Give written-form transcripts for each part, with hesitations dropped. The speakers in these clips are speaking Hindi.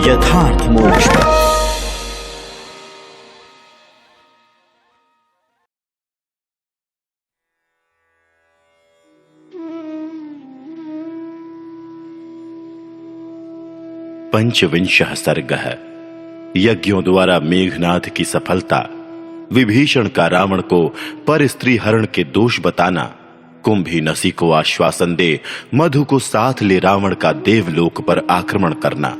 यथार्थ मोक्ष पथ। पंचविंशः सर्गः। यज्ञों द्वारा मेघनाद की सफलता, विभीषण का रावण को पर स्त्री हरण के दोष बताना, कुंभी नसी को आश्वासन दे मधु को साथ ले रावण का देवलोक पर आक्रमण करना।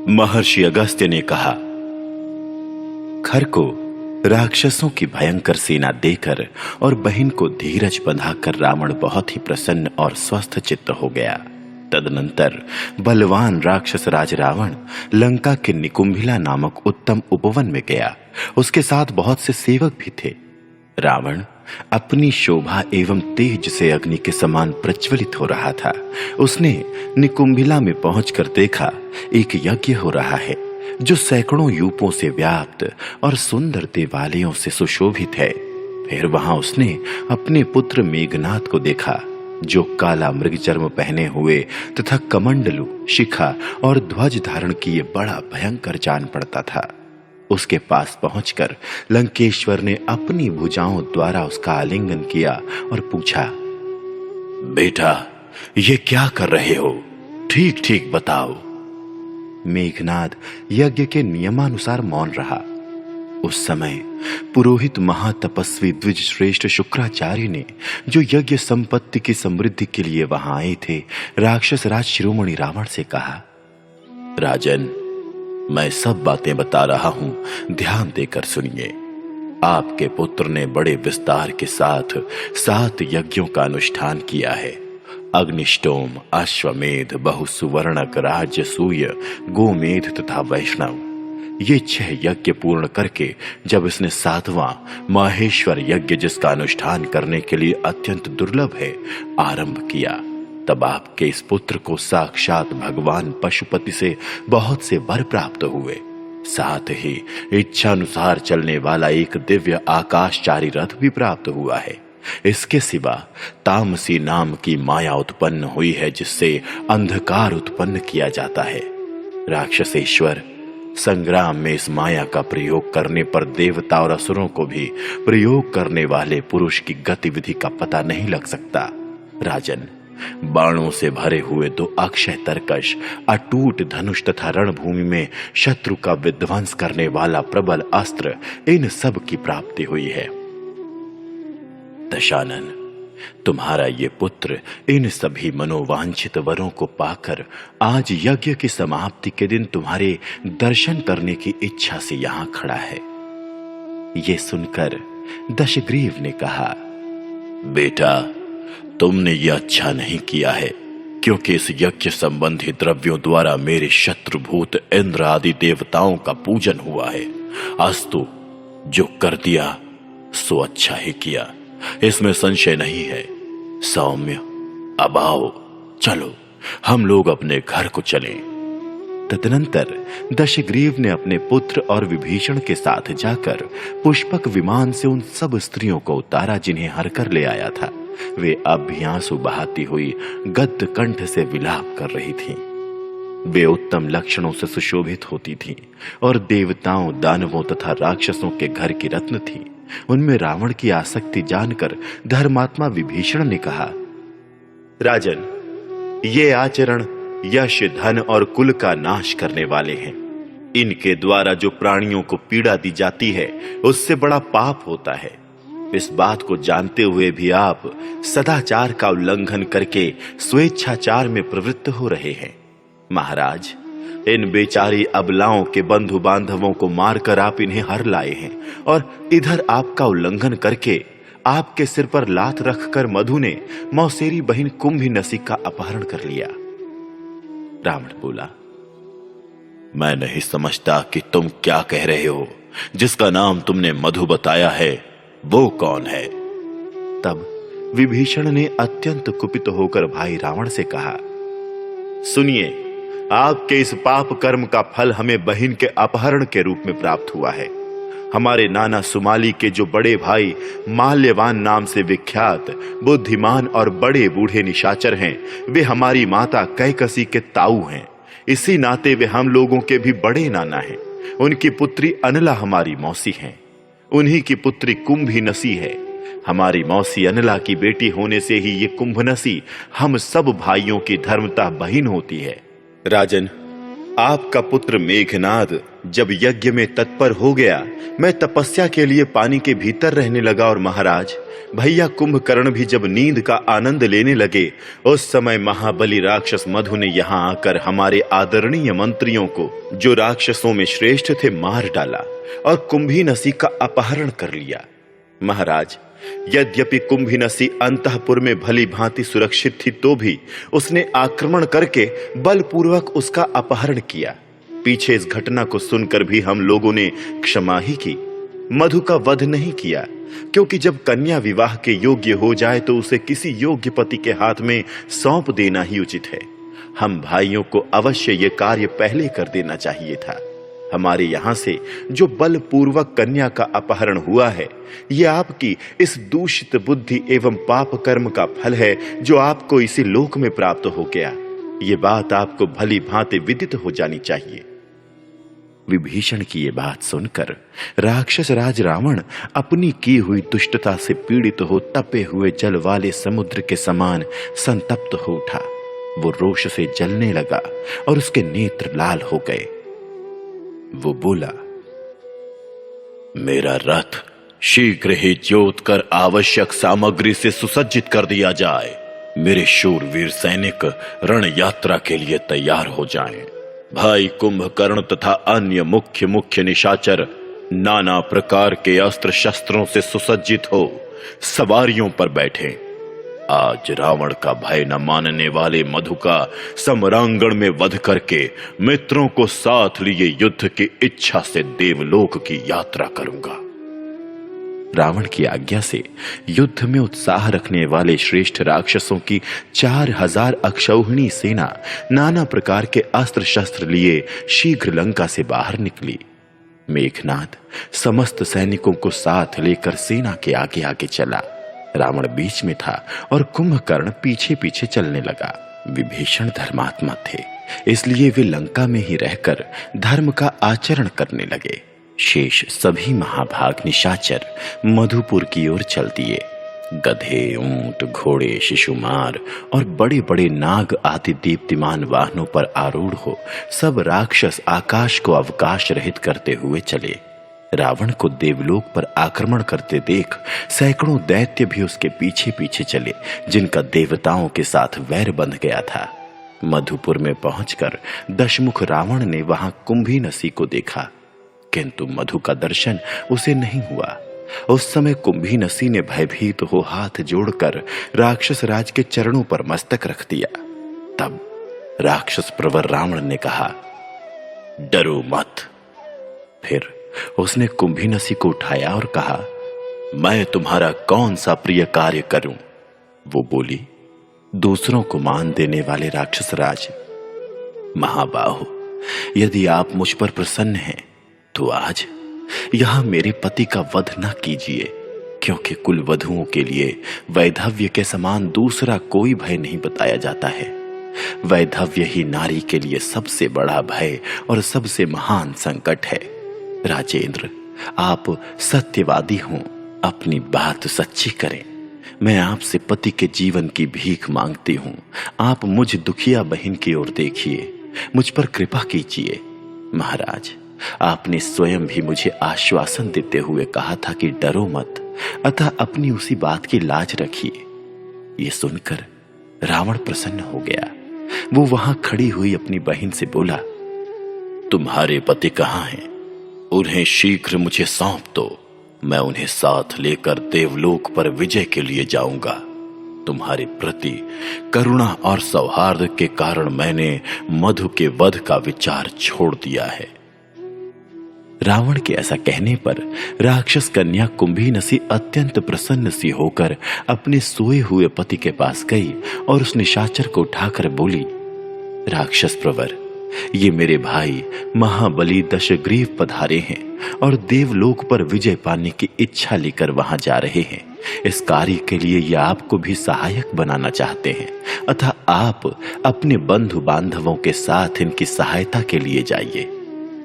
महर्षि अगस्त्य ने कहा, खर को राक्षसों की भयंकर सेना देकर और बहन को धीरज बंधाकर रावण बहुत ही प्रसन्न और स्वस्थ चित्त हो गया। तदनंतर बलवान राक्षस राज रावण लंका के निकुंभिला नामक उत्तम उपवन में गया। उसके साथ बहुत से सेवक भी थे। रावण अपनी शोभा एवं तेज से अग्नि के समान प्रज्वलित हो रहा था। उसने निकुंभिला में पहुंचकर देखा एक यज्ञ हो रहा है जो सैकड़ों यूपों से व्याप्त और सुंदर देवालयों से सुशोभित है। फिर वहां उसने अपने पुत्र मेघनाद को देखा जो काला मृगचर्म पहने हुए तथा कमंडलु, शिखा और ध्वज धारण किए बड़ा भयंकर जान पड़ता था। उसके पास पहुंचकर लंकेश्वर ने अपनी भुजाओं द्वारा उसका आलिंगन किया और पूछा, बेटा ये क्या कर रहे हो? ठीक ठीक बताओ। मेघनाद यज्ञ के नियमानुसार मौन रहा। उस समय पुरोहित महातपस्वी द्विज श्रेष्ठ शुक्राचार्य ने, जो यज्ञ संपत्ति की समृद्धि के लिए वहां आए थे, राक्षस राज शिरोमणि रावण से कहा, राजन, मैं सब बातें बता रहा हूं, ध्यान देकर सुनिए। आपके पुत्र ने बड़े विस्तार के साथ 7 यज्ञों का अनुष्ठान किया है। अग्निष्टोम, अश्वमेध, बहुसुवर्णक, राजसूय, गोमेध तथा वैष्णव। ये 6 यज्ञ पूर्ण करके जब इसने 7वां माहेश्वर यज्ञ, जिसका अनुष्ठान करने के लिए अत्यंत दुर्लभ है, आरंभ किया, तब आपके इस पुत्र को साक्षात भगवान पशुपति से बहुत से वर प्राप्त हुए। साथ ही इच्छानुसार चलने वाला एक दिव्य आकाशचारी रथ भी प्राप्त हुआ है। इसके सिवा तामसी नाम की माया उत्पन्न हुई है, जिससे अंधकार उत्पन्न किया जाता है। राक्षसेश्वर, संग्राम में इस माया का प्रयोग करने पर देवता और असुरों को भी प्रयोग करने वाले पुरुष की गतिविधि का पता नहीं लग सकता। राजन, बाणों से भरे हुए 2 अक्षय तरकश, अटूट धनुष तथा रणभूमि में शत्रु का विध्वंस करने वाला प्रबल अस्त्र, इन सब की प्राप्ति हुई है। दशानन, तुम्हारा ये पुत्र इन सभी मनोवांछित वरों को पाकर आज यज्ञ की समाप्ति के दिन तुम्हारे दर्शन करने की इच्छा से यहां खड़ा है। ये सुनकर दशग्रीव ने कहा, बेटा, तुमने यह अच्छा नहीं किया है, क्योंकि इस यज्ञ संबंधी द्रव्यों द्वारा मेरे शत्रुभूत इंद्र आदि देवताओं का पूजन हुआ है। अस्तु, जो कर दिया सो अच्छा ही किया, इसमें संशय नहीं है। सौम्य, अब आओ, चलो हम लोग अपने घर को चलें। तदनंतर दशग्रीव ने अपने पुत्र और विभीषण के साथ जाकर पुष्पक विमान से उन सब स्त्रियों को उतारा जिन्हें हर कर ले आया था। वे अब भी आंसू बहाती हुई गद्य कंठ से विलाप कर रही थीं। वे उत्तम लक्षणों से सुशोभित होती थीं और देवताओं, दानवों तथा राक्षसों के घर की रत्न थीं। उनमें रावण की आसक्ति जानकर धर्मात्मा विभीषण ने कहा, राजन, ये आचरण यश, धन और कुल का नाश करने वाले हैं। इनके द्वारा जो प्राणियों को पीड़ा दी जाती है, उससे बड़ा पाप होता है। इस बात को जानते हुए भी आप सदाचार का उल्लंघन करके स्वेच्छाचार में प्रवृत्त हो रहे हैं। महाराज, इन बेचारी अबलाओं के बंधु बांधवों को मारकर आप इन्हें हर लाए हैं और इधर आपका उल्लंघन करके आपके सिर पर लात रखकर मधु ने मौसेरी बहन कुंभी नसी का अपहरण कर लिया। रावण बोला, मैं नहीं समझता कि तुम क्या कह रहे हो। जिसका नाम तुमने मधु बताया है वो कौन है? तब विभीषण ने अत्यंत कुपित होकर भाई रावण से कहा, सुनिए, आपके इस पाप कर्म का फल हमें बहन के अपहरण के रूप में प्राप्त हुआ है। हमारे नाना सुमाली के जो बड़े भाई माल्यवान नाम से विख्यात बुद्धिमान और बड़े बूढ़े निशाचर हैं, वे हमारी माता कैकसी के ताऊ हैं। इसी नाते वे हम लोगों के भी बड़े नाना हैं। उनकी पुत्री अनला हमारी मौसी हैं। उन्हीं की पुत्री कुंभीनसी है। हमारी मौसी अनला की बेटी होने से ही ये कुंभनसी हम सब भाइयों की धर्मतः बहिन होती है। राजन, आपका पुत्र मेघनाद जब यज्ञ में तत्पर हो गया, मैं तपस्या के लिए पानी के भीतर रहने लगा और महाराज, भैया कुंभकर्ण भी जब नींद का आनंद लेने लगे, उस समय महाबली राक्षस मधु ने यहाँ आकर हमारे आदरणीय मंत्रियों को, जो राक्षसों में श्रेष्ठ थे, मार डाला और कुंभीनसी का अपहरण कर लिया। महाराज, यद्यपि कुंभीनसी अंतःपुर में भली भांति सुरक्षित थी, तो भी उसने आक्रमण करके बलपूर्वक उसका अपहरण किया। पीछे इस घटना को सुनकर भी हम लोगों ने क्षमा ही की, मधु का वध नहीं किया, क्योंकि जब कन्या विवाह के योग्य हो जाए तो उसे किसी योग्य पति के हाथ में सौंप देना ही उचित है। हम भाइयों को अवश्य ये कार्य पहले कर देना चाहिए था। हमारे यहां से जो बलपूर्वक कन्या का अपहरण हुआ है, ये आपकी इस दूषित बुद्धि एवं पाप कर्म का फल है, जो आपको इसी लोक में प्राप्त हो गया। ये बात आपको भली भांति विदित हो जानी चाहिए। विभीषण की ये बात सुनकर राक्षस राज रावण अपनी की हुई दुष्टता से पीड़ित हो तपे हुए जल वाले समुद्र के समान संतप्त हो उठा। वो रोष से जलने लगा और उसके नेत्र लाल हो गए। वो बोला, मेरा रथ शीघ्र ही जोत कर आवश्यक सामग्री से सुसज्जित कर दिया जाए। मेरे शूरवीर सैनिक रण यात्रा के लिए तैयार हो जाएं। भाई कुंभकर्ण तथा अन्य मुख्य निशाचर नाना प्रकार के अस्त्र शस्त्रों से सुसज्जित हो सवारियों पर बैठे। आज रावण का भय न मानने वाले मधु का सम्रांगण में वध करके मित्रों को साथ लिए युद्ध की इच्छा से देवलोक की यात्रा करूंगा। रावण की आज्ञा से युद्ध में उत्साह रखने वाले श्रेष्ठ राक्षसों की 4000 अक्षौहिणी सेना नाना प्रकार के अस्त्र शस्त्र लिए शीघ्र लंका से बाहर निकली। मेघनाद समस्त सैनिकों को साथ लेकर सेना के आगे आगे चला। रावण बीच में था और कुंभकर्ण पीछे पीछे चलने लगा। विभीषण धर्मात्मा थे, इसलिए वे लंका में ही रहकर धर्म का आचरण करने लगे। शेष सभी महाभाग निशाचर मधुपुर की ओर चल दिए। गधे, ऊंट, घोड़े, शिशुमार और बड़े बड़े नाग आदि दीप्तिमान वाहनों पर आरूढ़ हो सब राक्षस आकाश को अवकाश रहित करते हुए चले। रावण को देवलोक पर आक्रमण करते देख सैकड़ों दैत्य भी उसके पीछे पीछे चले, जिनका देवताओं के साथ वैर बंध गया था। मधुपुर में पहुंचकर दशमुख रावण ने वहां कुंभीनसी को देखा, किंतु मधु का दर्शन उसे नहीं हुआ। उस समय कुंभीनसी ने भयभीत हो हाथ जोड़कर राक्षस राज के चरणों पर मस्तक रख दिया। तब राक्षस प्रवर रावण ने कहा, डरो मत। फिर उसने कुंभीनसी को उठाया और कहा, मैं तुम्हारा कौन सा प्रिय कार्य करूं? वो बोली, दूसरों को मान देने वाले राक्षस राज, महाबाहु, यदि आप मुझ पर प्रसन्न हैं तो आज यहां मेरे पति का वध न कीजिए, क्योंकि कुल वधुओं के लिए वैधव्य के समान दूसरा कोई भय नहीं बताया जाता है। वैधव्य ही नारी के लिए सबसे बड़ा भय और सबसे महान संकट है। राजेंद्र, आप सत्यवादी हों, अपनी बात सच्ची करें। मैं आपसे पति के जीवन की भीख मांगती हूं। आप मुझ दुखिया बहन की ओर देखिए, मुझ पर कृपा कीजिए। महाराज, आपने स्वयं भी मुझे आश्वासन देते हुए कहा था कि डरो मत, अतः अपनी उसी बात की लाज रखिए। ये सुनकर रावण प्रसन्न हो गया। वो वहां खड़ी हुई अपनी बहन से बोला, तुम्हारे पति कहाँ हैं? उन्हें शीघ्र मुझे सौंप दो। मैं उन्हें साथ लेकर देवलोक पर विजय के लिए जाऊंगा। तुम्हारे प्रति करुणा और सौहार्द के कारण मैंने मधु के वध का विचार छोड़ दिया है। रावण के ऐसा कहने पर राक्षस कन्या कुंभीनसी अत्यंत प्रसन्न सी होकर अपने सोए हुए पति के पास गई और उस निशाचर को उठाकर बोली, राक्षस प्रवर, ये मेरे भाई महाबली दशग्रीव पधारे हैं और देवलोक पर विजय पाने की इच्छा लेकर वहां जा रहे हैं। इस कार्य के लिए ये आपको भी सहायक बनाना चाहते हैं, अतः आप अपने बंधु बांधवों के साथ इनकी सहायता के लिए जाइए।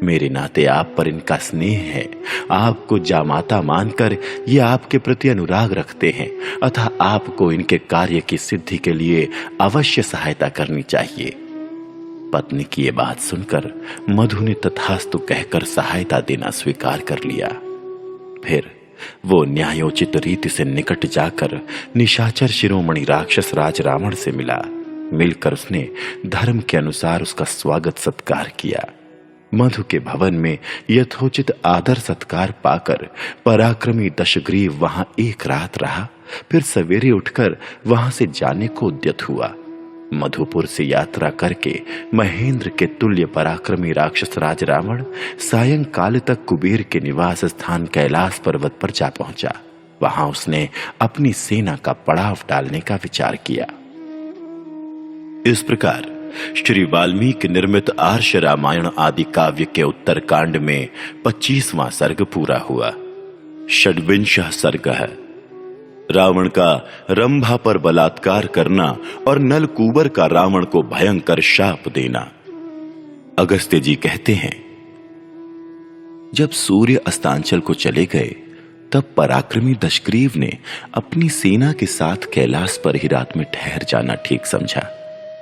मेरे नाते आप पर इनका स्नेह है, आपको जामाता मानकर ये आपके प्रति अनुराग रखते हैं, अतः आपको इनके कार्य की सिद्धि के लिए अवश्य सहायता करनी चाहिए। पत्नी की ये बात सुनकर मधु ने तथास्तु कहकर सहायता देना स्वीकार कर लिया। फिर वो न्यायोचित रीति से निकट जाकर निशाचर शिरोमणि राक्षस राज रावण से मिला। मिलकर उसने धर्म के अनुसार उसका स्वागत सत्कार किया। मधु के भवन में यथोचित आदर सत्कार पाकर पराक्रमी दशग्रीव वहां एक रात रहा, फिर सवेरे उठकर वहां से जाने को उद्यत हुआ। मधुपुर से यात्रा करके महेंद्र के तुल्य पराक्रमी राक्षस राज रावण सायंकाल तक कुबेर के निवास स्थान कैलाश पर्वत पर जा पहुंचा। वहां उसने अपनी सेना का पड़ाव डालने का विचार किया। इस प्रकार श्री वाल्मीकि निर्मित आर्ष रामायण आदि काव्य के उत्तर कांड में 25वां सर्ग पूरा हुआ। षड्विंशः सर्ग है। रावण का रंभा पर बलात्कार करना और नलकूबर का रावण को भयंकर शाप देना। अगस्त्य जी कहते हैं, जब सूर्य अस्तांचल को चले गए तब पराक्रमी दशग्रीव ने अपनी सेना के साथ कैलाश पर ही रात में ठहर जाना ठीक समझा।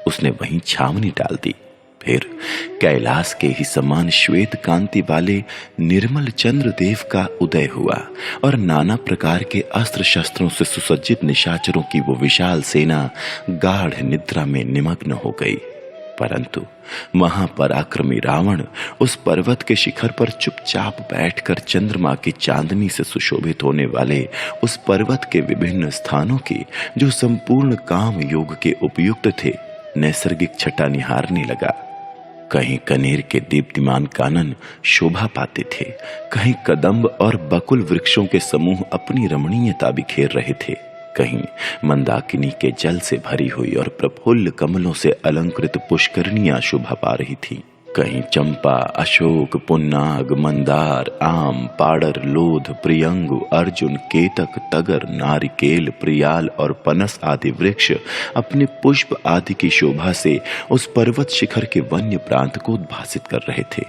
उसने वहीं छावनी डाल दी। फिर कैलाश के ही समान श्वेत कांति वाले निर्मल चंद्रदेव का उदय हुआ और नाना प्रकार के अस्त्र शस्त्रों से सुसज्जित निशाचरों की वो विशाल सेना गाढ़ निद्रा में निमग्न हो गई। परंतु महापराक्रमी रावण उस पर्वत के शिखर पर चुपचाप बैठकर चंद्रमा की चांदनी से सुशोभित होने वाले उस पर्वत के विभिन्न स्थानों की, जो संपूर्ण काम योग के उपयुक्त थे, नैसर्गिक छटा निहारने लगा। कहीं कनेर के दीप्तिमान कानन शोभा पाते थे, कहीं कदम्ब और बकुल वृक्षों के समूह अपनी रमणीयता बिखेर रहे थे, कहीं मंदाकिनी के जल से भरी हुई और प्रफुल्ल कमलों से अलंकृत पुष्करनियां शोभा पा रही थी, कहीं चंपा, अशोक, पुन्नाग, मंदार, आम, पाड़र, लोध, प्रियंगु, अर्जुन, केतक, तगर, नारिकेल, प्रियाल और पनस आदि वृक्ष अपने पुष्प आदि की शोभा से उस पर्वत शिखर के वन्य प्रांत को उद्भासित कर रहे थे।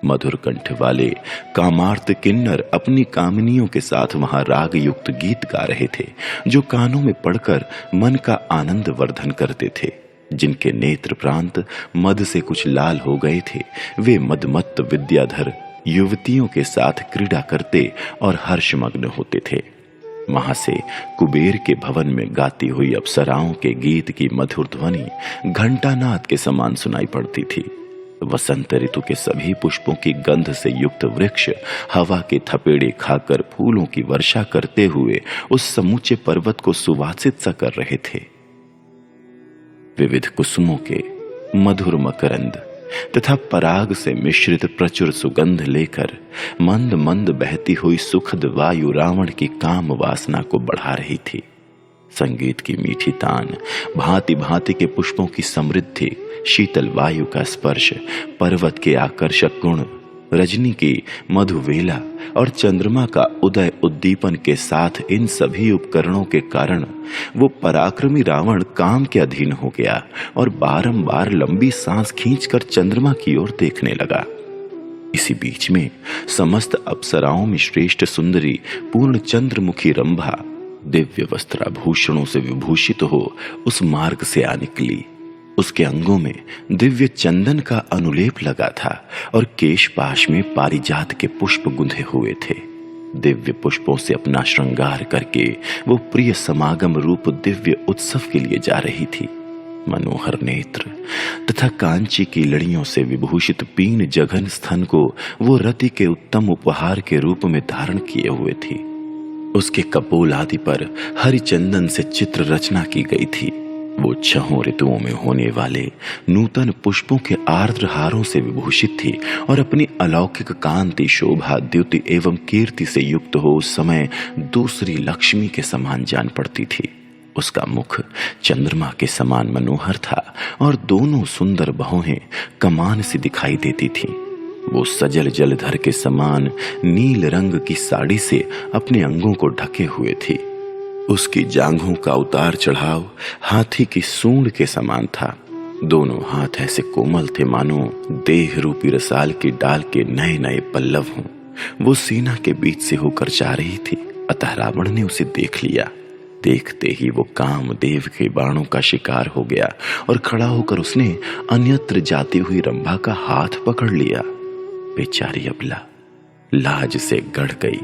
मधुर कंठ वाले कामार्त किन्नर अपनी कामनियों के साथ वहां राग युक्त गीत गा रहे थे, जो कानों में पड़कर मन का आनंद वर्धन करते थे। जिनके नेत्र प्रांत मद से कुछ लाल हो गए थे, वे मदमत्त विद्याधर युवतियों के साथ क्रीड़ा करते और हर्षमग्न होते थे। वहां से कुबेर के भवन में गाती हुई अप्सराओं के गीत की मधुर ध्वनि घंटानाद के समान सुनाई पड़ती थी। वसंत ऋतु के सभी पुष्पों की गंध से युक्त वृक्ष हवा के थपेड़े खाकर फूलों की वर्षा करते हुए उस समूचे पर्वत को सुवासित सा कर रहे थे। विविध कुसुमों के मधुर मकरंद तथा पराग से मिश्रित प्रचुर सुगंध लेकर मंद मंद बहती हुई सुखद वायु रावण की काम वासना को बढ़ा रही थी। संगीत की मीठी तान, भांति भांति के पुष्पों की समृद्धि, शीतल वायु का स्पर्श, पर्वत के आकर्षक गुण, रजनी की मधुवेला और चंद्रमा का उदय उद्दीपन के साथ इन सभी उपकरणों के कारण वो पराक्रमी रावण काम के अधीन हो गया और बारंबार लंबी सांस खींचकर चंद्रमा की ओर देखने लगा। इसी बीच में समस्त अप्सराओं में श्रेष्ठ सुंदरी पूर्ण चंद्रमुखी रंभा दिव्य वस्त्राभूषणों से विभूषित हो उस मार्ग से आ निकली। उसके अंगों में दिव्य चंदन का अनुलेप लगा था और केशपाश में पारिजात के पुष्प गुंधे हुए थे। दिव्य पुष्पों से अपना श्रृंगार करके वो प्रिय समागम रूप दिव्य उत्सव के लिए जा रही थी। मनोहर नेत्र तथा कांची की लड़ियों से विभूषित पीन जघन स्तन को वो रति के उत्तम उपहार के रूप में धारण किए हुए थी। उसके कपोल आदि पर हरि चंदन से चित्र रचना की गई थी। वो 6 ऋतुओं में होने वाले नूतन पुष्पों के आर्द्र हारों से विभूषित थी और अपनी अलौकिक कांति, शोभा, द्युति एवं कीर्ति से युक्त हो उस समय दूसरी लक्ष्मी के समान जान पड़ती थी। उसका मुख चंद्रमा के समान मनोहर था और दोनों सुंदर बाहों कमान सी दिखाई देती थीं। वो सजल जलधर के समान नील रंग की साड़ी से अपने अंगों को ढके हुए थी। उसकी जांघों का उतार चढ़ाव हाथी की सूंड के समान था। दोनों हाथ ऐसे कोमल थे मानो देह रूपी रसाल की डाल के नए नए पल्लव हों। वो सीना के बीच से होकर जा रही थी, अतः रावण ने उसे देख लिया। देखते ही वो कामदेव के बाणों का शिकार हो गया और खड़ा होकर उसने अन्यत्र जाती हुई रंभा का हाथ पकड़ लिया। बेचारी अबला लाज से गड़ गई,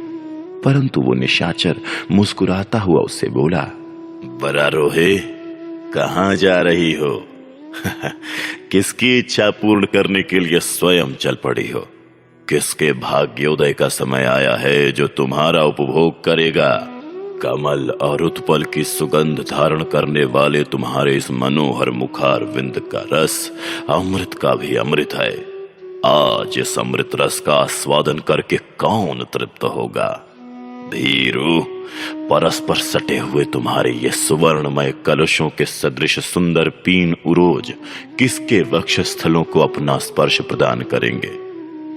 परंतु वो निशाचर मुस्कुराता हुआ उससे बोला, बरारोहे, कहां जा रही हो? किसकी इच्छा पूर्ण करने के लिए स्वयं चल पड़ी हो? किसके भाग्योदय का समय आया है जो तुम्हारा उपभोग करेगा? कमल और उत्पल की सुगंध धारण करने वाले तुम्हारे इस मनोहर मुखार विंद का रस अमृत का भी अमृत है। आज इस अमृत रस का आस्वादन करके कौन तृप्त होगा? भीरू, परस्पर सटे हुए तुम्हारे ये सुवर्णमय कलशों के सदृश सुंदर पीन उरोज किसके वक्षस्थलों को अपना स्पर्श प्रदान करेंगे?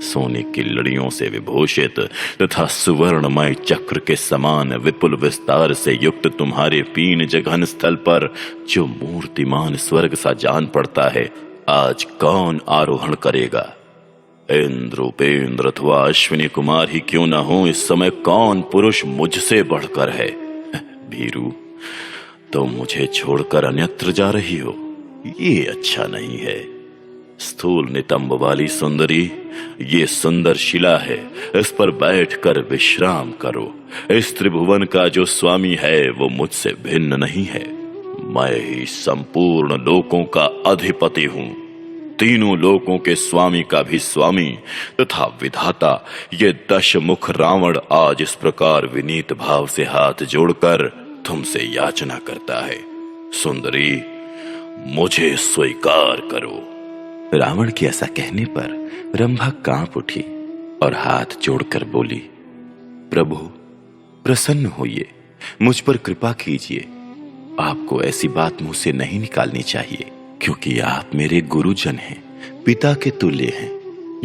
सोने की लड़ियों से विभूषित तथा सुवर्णमय चक्र के समान विपुल विस्तार से युक्त तुम्हारे पीन जघन स्थल पर जो मूर्तिमान स्वर्ग सा जान पड़ता है, आज कौन आरोहण करेगा? इंद्र, उपेंद्र अथवा अश्विनी कुमार ही क्यों न हो, इस समय कौन पुरुष मुझसे बढ़कर है? भीरू, तुम मुझे छोड़कर अन्यत्र जा रही हो, ये अच्छा नहीं है। स्थूल नितंब वाली सुंदरी, ये सुंदर शिला है, इस पर बैठकर विश्राम करो। इस त्रिभुवन का जो स्वामी है वो मुझसे भिन्न नहीं है। मैं ही संपूर्ण लोकों का अधिपति हूं, तीनों लोकों के स्वामी का भी स्वामी तथा विधाता। ये दशमुख रावण आज इस प्रकार विनीत भाव से हाथ जोड़कर तुमसे याचना करता है। सुंदरी, मुझे स्वीकार करो। रावण के ऐसा कहने पर रंभा कांप उठी और हाथ जोड़कर बोली, प्रभु प्रसन्न होइए, मुझ पर कृपा कीजिए। आपको ऐसी बात मुंह से नहीं निकालनी चाहिए, क्योंकि आप मेरे गुरुजन हैं, पिता के तुल्य हैं।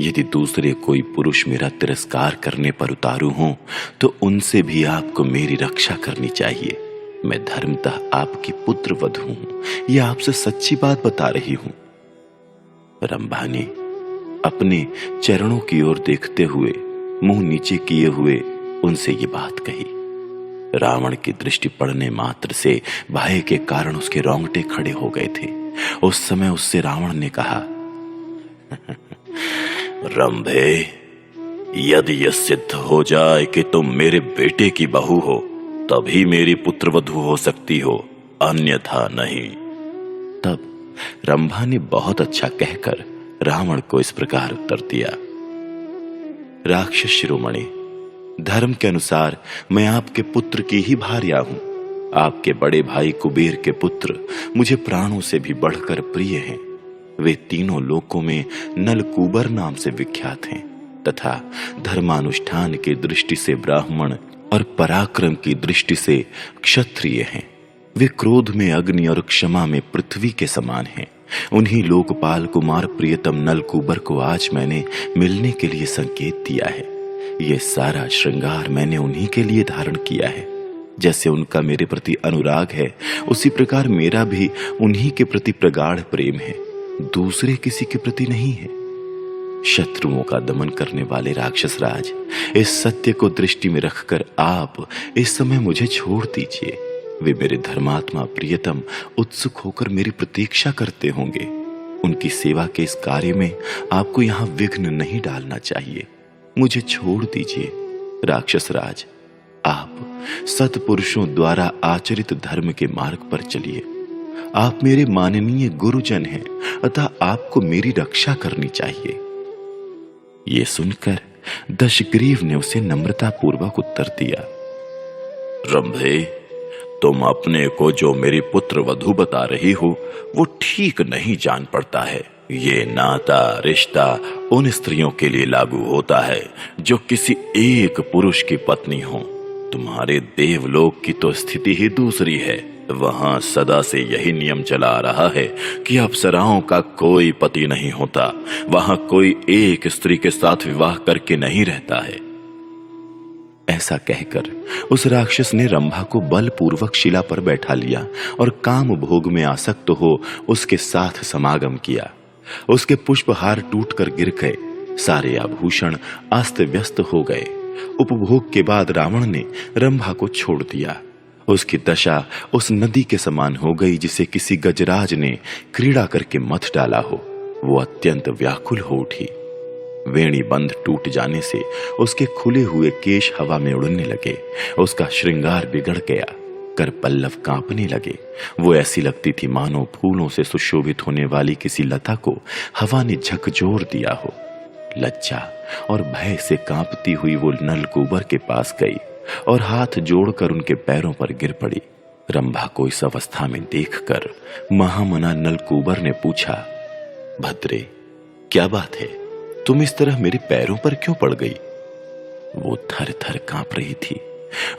यदि दूसरे कोई पुरुष मेरा तिरस्कार करने पर उतारू हों तो उनसे भी आपको मेरी रक्षा करनी चाहिए। मैं धर्मतः आपकी पुत्र वधू हूं, यह आपसे सच्ची बात बता रही हूं। रंभा ने अपने चरणों की ओर देखते हुए मुंह नीचे किए हुए उनसे ये बात कही। रावण की दृष्टि पड़ने मात्र से भय के कारण उसके रोंगटे खड़े हो गए थे। उस समय उससे रावण ने कहा, रंभे, यदि यह सिद्ध हो जाए कि तुम मेरे बेटे की बहू हो तभी मेरी पुत्रवधू हो सकती हो, अन्यथा नहीं। तब रंभा ने बहुत अच्छा कहकर रावण को इस प्रकार उत्तर दिया, राक्षस शिरोमणि, धर्म के अनुसार मैं आपके पुत्र की ही भार्या हूं। आपके बड़े भाई कुबेर के पुत्र मुझे प्राणों से भी बढ़कर प्रिय हैं। वे तीनों लोकों में नलकूबर नाम से विख्यात हैं तथा धर्मानुष्ठान की दृष्टि से ब्राह्मण और पराक्रम की दृष्टि से क्षत्रिय हैं। वे क्रोध में अग्नि और क्षमा में पृथ्वी के समान हैं। उन्हीं लोकपाल कुमार प्रियतम नलकूबर को आज मैंने मिलने के लिए संकेत दिया है। यह सारा श्रृंगार मैंने उन्हीं के लिए धारण किया है। जैसे उनका मेरे प्रति अनुराग है, उसी प्रकार मेरा भी उन्हीं के प्रति प्रगाढ़ प्रेम है, दूसरे किसी के प्रति नहीं है। शत्रुओं का दमन करने वाले राक्षस राज, इस सत्य को दृष्टि में रखकर आप इस समय मुझे छोड़ दीजिए। वे मेरे धर्मात्मा प्रियतम उत्सुक होकर मेरी प्रतीक्षा करते होंगे। उनकी सेवा के इस कार्य में आपको यहां विघ्न नहीं डालना चाहिए। मुझे छोड़ दीजिए। राक्षस राज, आप सत्पुरुषों द्वारा आचरित धर्म के मार्ग पर चलिए। आप मेरे माननीय गुरुजन हैं, अतः आपको मेरी रक्षा करनी चाहिए। ये सुनकर दशग्रीव ने उसे नम्रता पूर्वक उत्तर दिया, रंभे, तुम अपने को जो मेरी पुत्र वधू बता रही हो वो ठीक नहीं जान पड़ता है। ये नाता रिश्ता उन स्त्रियों के लिए लागू होता है जो किसी एक पुरुष की पत्नी हो। तुम्हारे देवलोक की तो स्थिति ही दूसरी है। वहां सदा से यही नियम चला आ रहा है कि अप्सराओं का कोई पति नहीं होता, वहां कोई एक स्त्री के साथ विवाह करके नहीं रहता है। ऐसा कहकर उस राक्षस ने रंभा को बलपूर्वक शिला पर बैठा लिया और काम भोग में आसक्त हो उसके साथ समागम किया। उसके पुष्पहार टूटकर गिर गए, सारे आभूषण अस्त व्यस्त हो गए। उपभोग के बाद रावण ने रंभा को छोड़ दिया। उसकी दशा उस नदी के समान हो गई जिसे किसी गजराज ने क्रीड़ा करके मथ डाला हो। वो अत्यंत व्याकुल हो उठी। वेणी बंध टूट जाने से उसके खुले हुए केश हवा में उड़ने लगे। उसका श्रृंगार बिगड़ गया, कर पल्लव कांपने लगे। वो ऐसी लगती थी मानो फूलों से सुशोभित होने वाली किसी लता को हवा ने झकझोर दिया हो। लज्जा और भय से कांपती हुई वो नलकूबर के पास गई और हाथ जोड़कर उनके पैरों पर गिर पड़ी। रंभा को इस अवस्था में देखकर महामना नलकूबर ने पूछा, भद्रे, क्या बात है? तुम इस तरह मेरे पैरों पर क्यों पड़ गई? वो थर थर कांप रही थी।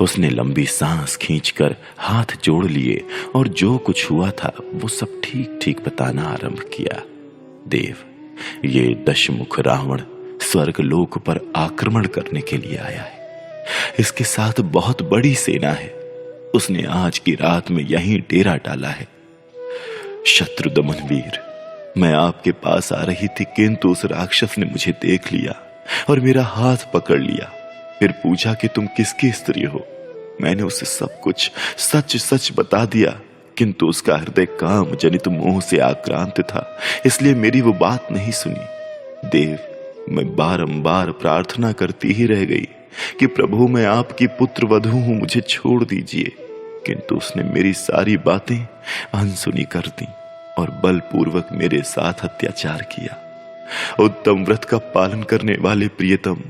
उसने लंबी सांस खींचकर हाथ जोड़ लिए और जो कुछ हुआ था वो सब ठीक ठीक बताना आरंभ किया। देव, ये दशमुख रावण स्वर्गलोक पर आक्रमण करने के लिए आया है। इसके साथ बहुत बड़ी सेना है। उसने आज की रात में यहीं डेरा डाला है। शत्रुदमन वीर, मैं आपके पास आ रही थी, किंतु उस राक्षस ने मुझे देख लिया और मेरा हाथ पकड़ लिया। फिर पूछा कि तुम किसकी स्त्री हो। मैंने उसे सब कुछ सच सच बता दिया, किंतु उसका हृदय काम जनित मोह से आक्रांत था, इसलिए मेरी वो बात नहीं सुनी। देव, मैं बारंबार प्रार्थना करती ही रह गई कि प्रभु, मैं आपकी पुत्र वधू हूं, मुझे छोड़ दीजिए, किंतु उसने मेरी सारी बातें अनसुनी कर दी और बलपूर्वक मेरे साथ अत्याचार किया। उत्तम व्रत का पालन करने वाले प्रियतम,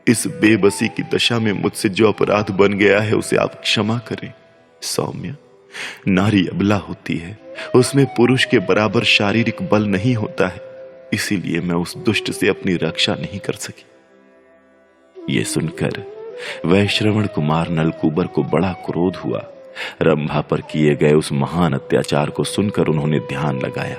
इस बेबसी की दशा में मुझसे जो अपराध बन गया है उसे आप क्षमा करें। सौम्य, नारी अबला होती है, उसमें पुरुष के बराबर शारीरिक बल नहीं होता है, इसीलिए मैं उस दुष्ट से अपनी रक्षा नहीं कर सकी। ये सुनकर वैश्रवण कुमार नलकूबर को बड़ा क्रोध हुआ। रंभा पर किए गए उस महान अत्याचार को सुनकर उन्होंने ध्यान लगाया।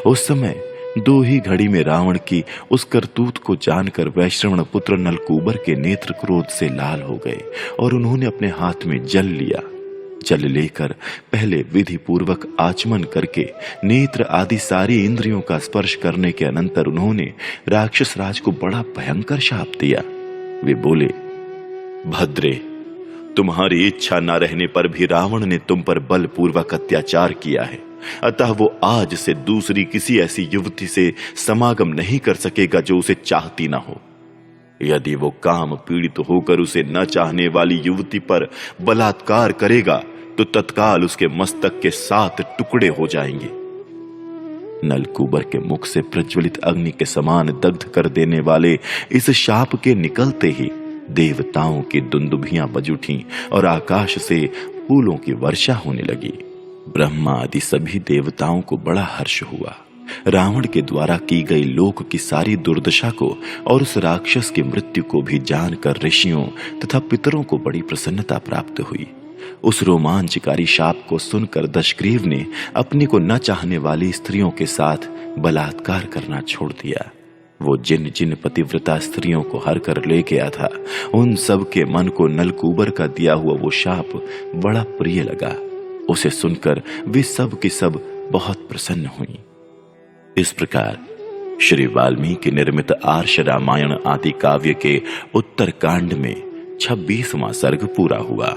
उस समय दो ही घड़ी में रावण की उस करतूत को जानकर वैश्रवण पुत्र नलकूबर के नेत्र क्रोध से लाल हो गए और उन्होंने अपने हाथ में जल लिया। जल लेकर पहले विधि पूर्वक आचमन करके नेत्र आदि सारी इंद्रियों का स्पर्श करने के अनंतर उन्होंने राक्षस राज को बड़ा भयंकर शाप दिया। वे बोले, भद्रे, तुम्हारी इच्छा न रहने पर भी रावण ने तुम पर बलपूर्वक अत्याचार किया है, अतः वो आज से दूसरी किसी ऐसी युवती से समागम नहीं कर सकेगा जो उसे चाहती ना हो। यदि वो काम पीड़ित होकर उसे न चाहने वाली युवती पर बलात्कार करेगा तो तत्काल उसके मस्तक के 7 टुकड़े हो जाएंगे। नलकूबर के मुख से प्रज्वलित अग्नि के समान दग्ध कर देने वाले इस शाप के निकलते ही देवताओं की दुंदुभियां बज उठीं और आकाश से फूलों की वर्षा होने लगी। ब्रह्मा आदि सभी देवताओं को बड़ा हर्ष हुआ। रावण के द्वारा की गई लोक की सारी दुर्दशा को और उस राक्षस की मृत्यु को भी जानकर ऋषियों तथा पितरों को बड़ी प्रसन्नता प्राप्त हुई। उस रोमांचकारी शाप को सुनकर दशग्रीव ने अपनी को न चाहने वाली स्त्रियों के साथ बलात्कार करना छोड़ दिया। वो जिन जिन पतिव्रता स्त्रियों को हर कर ले गया था, उन सब के मन को नलकूबर का दिया हुआ वो शाप बड़ा प्रिय लगा। उसे सुनकर वे सब की सब बहुत प्रसन्न हुई। इस प्रकार श्री वाल्मीकि निर्मित आर्ष रामायण आदि काव्य के उत्तर कांड में 26वां सर्ग पूरा हुआ।